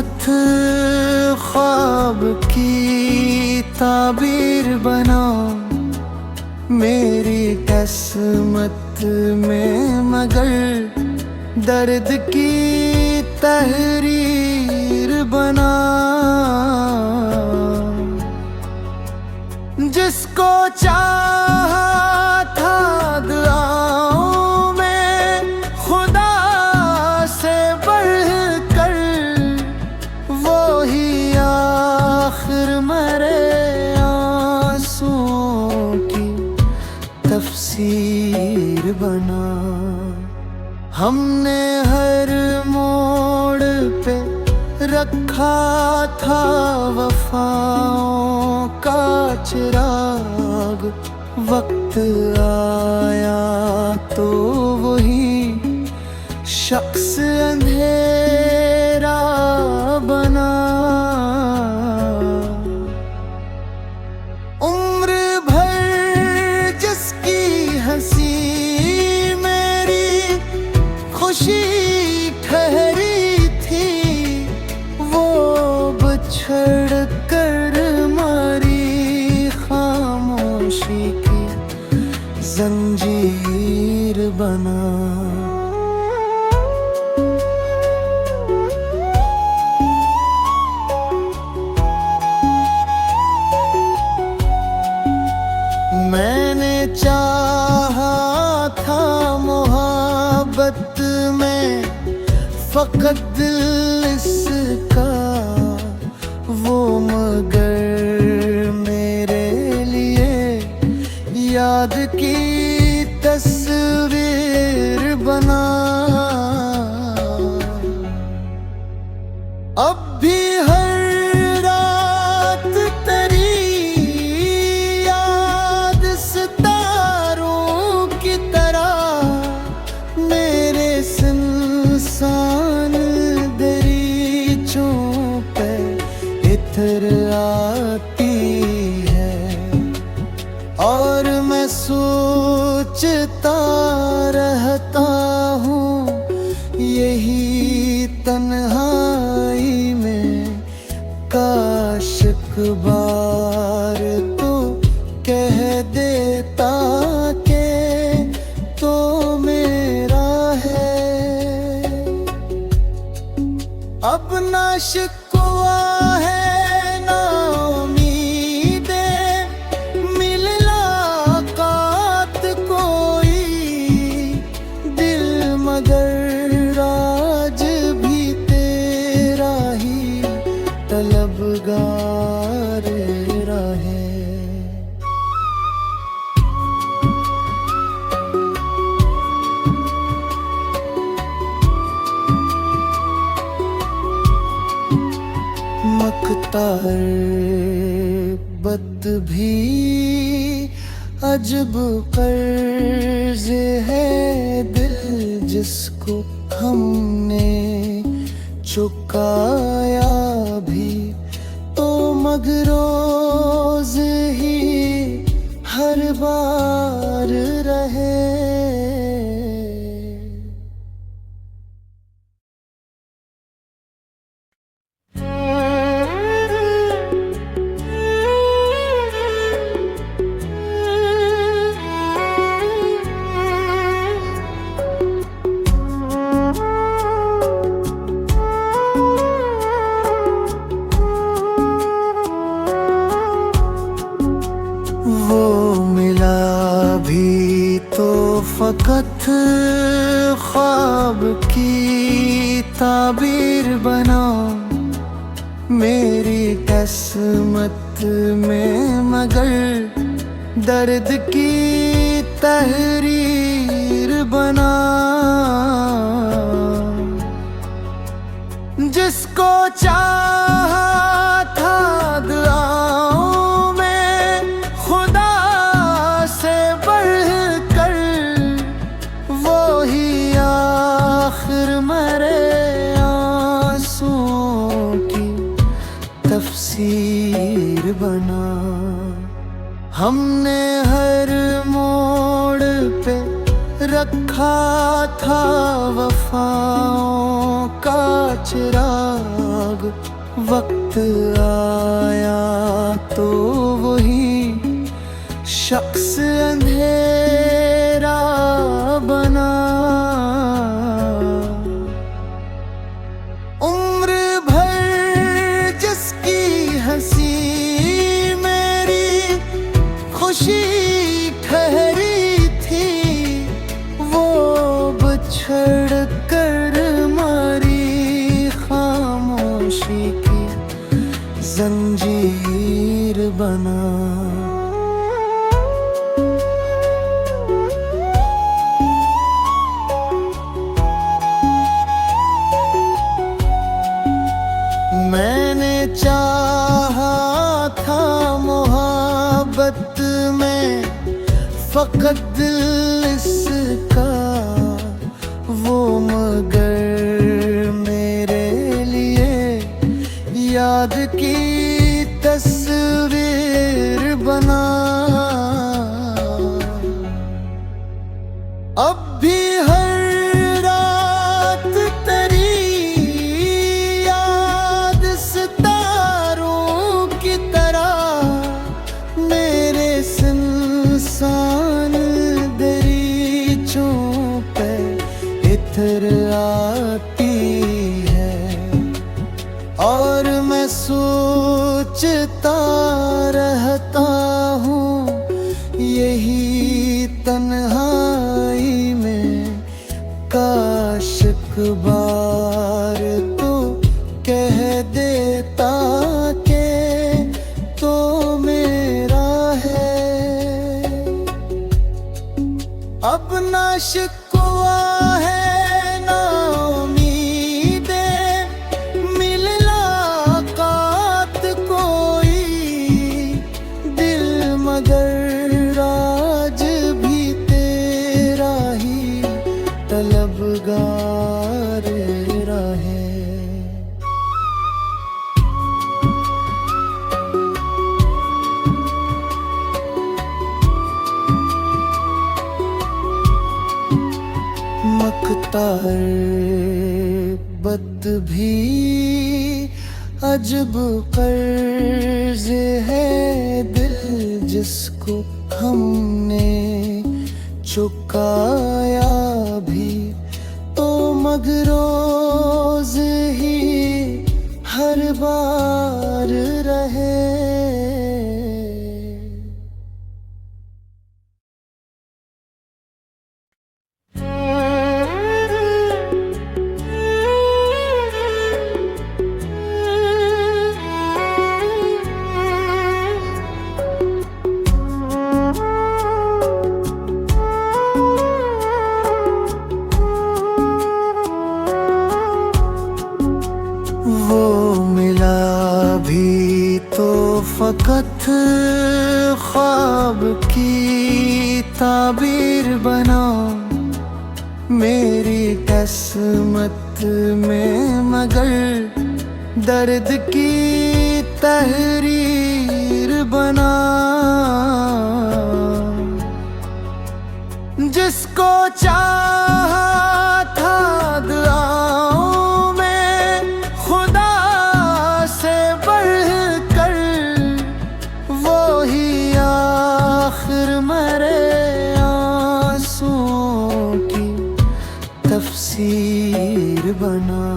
फकत ख्वाब की ताबीर बना, मेरी किस्मत में मगर दर्द की तहरीर बना। जिसको चाहा था दुआओं में खुदा से बढ़कर, वो ही आखिर मरे आंसुओं की तफसीर बना। हमने हर मोड़ पे रखा था वफाओं का चिराग, वक्त आया तो वही शख्स अंधेरा बना। उम्र भर जिसकी हंसी मेरी खुशी ठहरी थी, वो बिछड़ कर मारी खामोशी की जंजीर बना। मैंने चाहा था मोहब्बत में फकत दिल इसका, वो मगर मेरे लिए याद की तस्वीर बना। अब भी हर रात तेरी याद सितारों की तरह मेरे सुनसान दरीचों पे इतर आती है, और मैं सोचता रहता हूँ यही तन्हाई में, काश एक बार तो कह देता के तो मेरा है। अब ना शिकवा है ना उम्मीदें, मिल लाकात कोई दिल मगर आज भी तेरा ही तलबगार रहे। मकतार बद भी अजब कर्ज है, दिल जिसको हमने चुकाया भी तो मगरोज ही हर बार रहे। फकत ख्वाब की ताबीर बना, मेरी किस्मत में मगर दर्द की तहरीर बना। जिसको चाहा था दुआओं में खुदा से बढ़कर, वो ही आखिर मरे आंसुओं की तफसीर बना। हमने हर मोड़ पे रखा था वफाओं का चिराग, चिराग वक्त आया तो वही शख्स अंधेरा बना। उम्र भर जिसकी हंसी मेरी खुशी ठहरी थी, वो बिछड़ कर मारी खामोशी की जंजीर बना। मैंने चाहा था मोहब्बत में फकत दिल इसका वो, मगर मेरे लिए याद की तस्वीर बना। अब भी हर रात तेरी याद सितारों की तरह मेरे सुनसान दरीचों पे इतर आती है, और मैं सोचता रहता हूँ यही तन्हाई में, काश एक बार तो कह देता के तो मेरा है। अब ना शिकवा है ना उम्मीदें, मिल मुलाकात कोई दिल, मगर आज भी तेरा ही तलबगार रहे। मकतार बद भी अजब कर्ज है, दिल जिसको हमने चुकाया भी तो मगरोज ही हर बार रहे। वो मिला भी तो फकत ख्वाब की ताबीर बना, मेरी किस्मत में मगर दर्द की तहरीर बना। जिसको चाहा था दुआओं में खुदा से बढ़कर, वो ही आखिर मरे आंसुओं की तफसीर बना।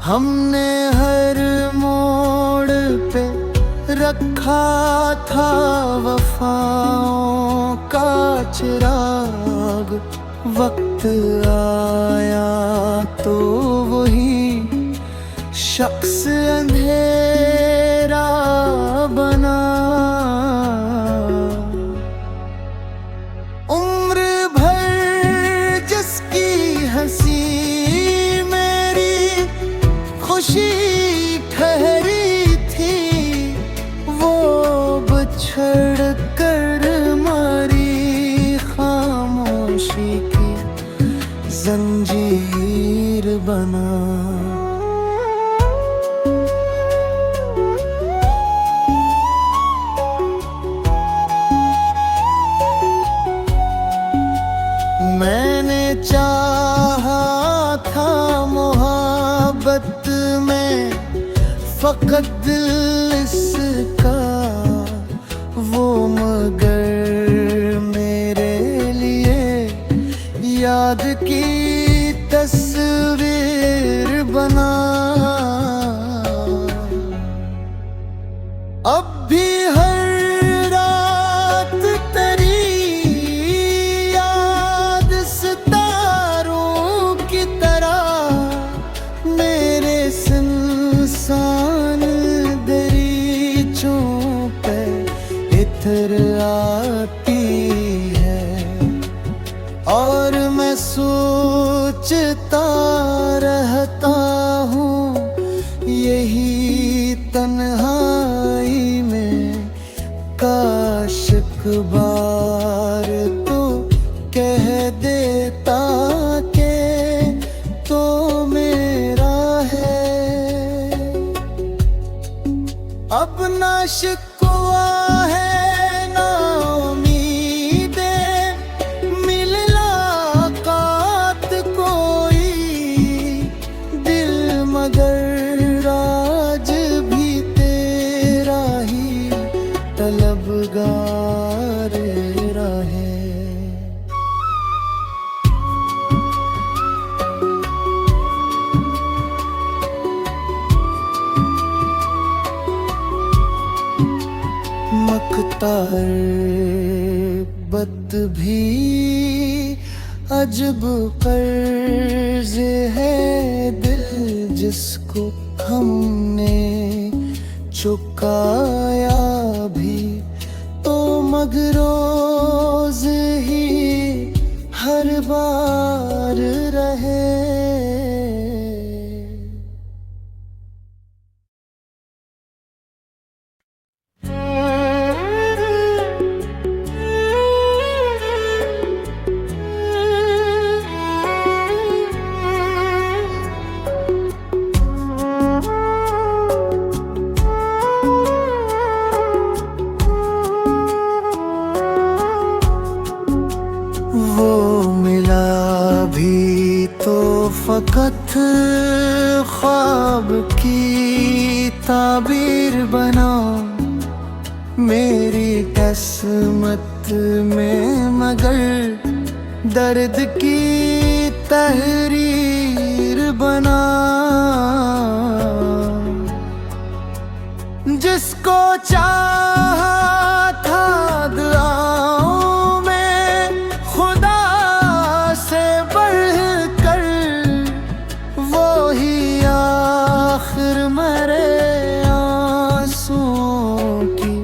हमने हर मोड़ पे रखा था वफाओं का चिराग, वक्त आया तो वही शख्स अंधेरा बना। उम्र भर जिसकी हंसी मेरी खुशी ठहरी थी, वो बिछड़ कर मारी खामोशी की जंजीर फकत दिल इसका वो मगर मेरे लिए याद की तस्वीर बना। अब भी हर रात तेरी याद सितारों की तरह मेरे सुनसान दरीचों पे इतर आती है। और मैं सोचता रहता हूँ यही तन्हाई में, काश एक बार तो कह देता के तो मेरा है। अब ना शिकवा है ना उम्मीदें, मिल मुलाकात कोई दिल मगर आज भी तेरा ही तलबगार रहे। मख्तार बद भी अजब कर्ज है, दिल जिसको हमने चुकाया भी तो मगरोज ही हर बार रहे। वो मिला भी तो फकत ख्वाब की ताबीर बना। मेरी किस्मत में मगर दर्द की तहरीर बना। जिसको चाहा था दुआओं में खुदा से बढ़कर, वो ही आखिर मरे आंसुओं की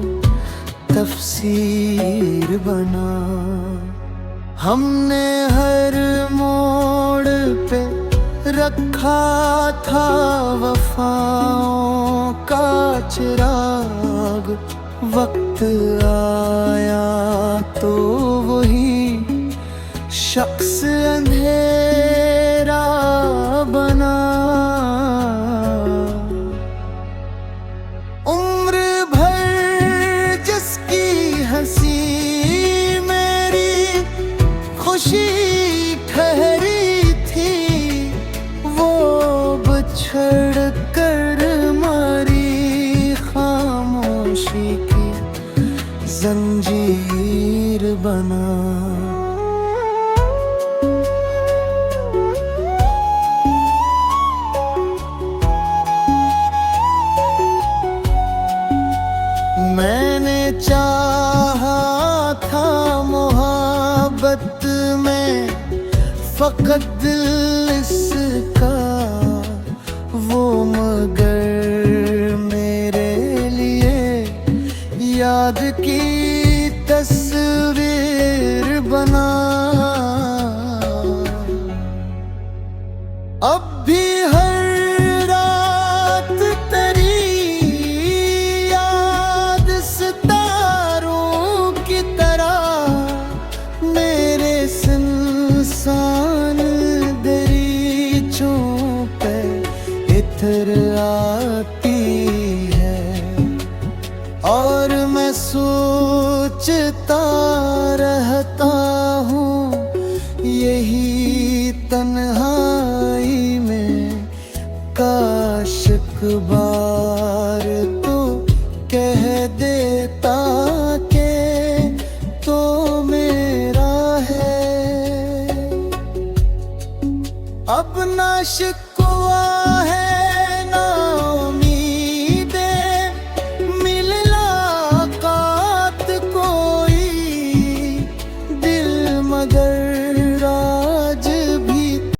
तफसीर बना। हमने हर मोड़ पे रखा था वफाओं का चिराग, वक्त आया तो वही शख्स अंधेरा बना। उम्र भर जिसकी हंसी मेरी खुशी ठहरी थी, वो बिछड़ कर मारी खामोशी की जंजीर बना। मैंने चाहा था मोहब्बत में फकत दिल इसका वो मगर मेरे लिए याद की तस्वीर बना। अब भी हर रात तेरी याद सितारों की तरह मेरे सुनसान दरीचों पे इतर आती है। और मैं सोचता रहता हूँ यही तन्हाई में, काश एक बार तो कह देता के तो मेरा है। अब ना शिक